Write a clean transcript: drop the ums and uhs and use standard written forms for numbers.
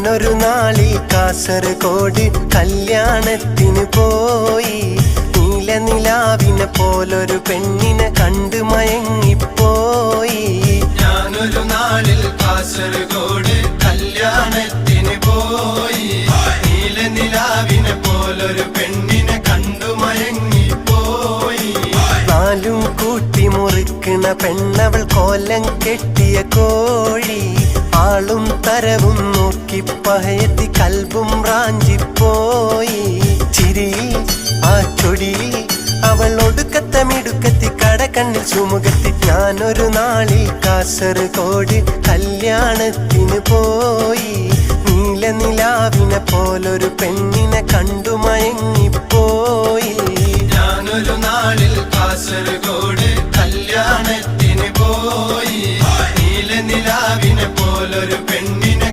ഞാനൊരു നാളിൽ കാസർഗോഡ് കല്യാണത്തിന് പോയി. നീലനിലാവിനെ പോലൊരു പെണ്ണിനെ കണ്ടു മയങ്ങിപ്പോയി. ഞാനൊരു നാളിൽ കാസർഗോഡ് കല്യാണത്തിന് പോയി. നീലനിലാവിനെ പോലൊരു പെണ്ണിനെ കണ്ടു മയങ്ങിപ്പോയി. നാലും കൂട്ടി മുറിക്കണ പെണ്ണവൾ കോലം കെട്ടിയ കോഴി. ആളും തരവും നോക്കി പഹയത്തി കൽബും റാഞ്ചിപ്പോയി. ചിരിയിൽ ആ ചൊടിയിൽ അവൾ ഒടുക്കത്തമിടുക്കത്തി കടകണ്ണിൽ ചുമുകത്തി. ഞാനൊരു നാളിൽ കാസർഗോഡ് കല്യാണത്തിന് പോയി. നീലനിലാവിനെ പോലൊരു പെണ്ണിനെ കണ്ടു മയങ്ങിപ്പോയി. ഞാനൊരു നാളിൽ കാസർഗോഡ് കല്യാണത്തിന് പോയി. നീലനിലാവിനെ പോലൊരു പെണ്ണിനെ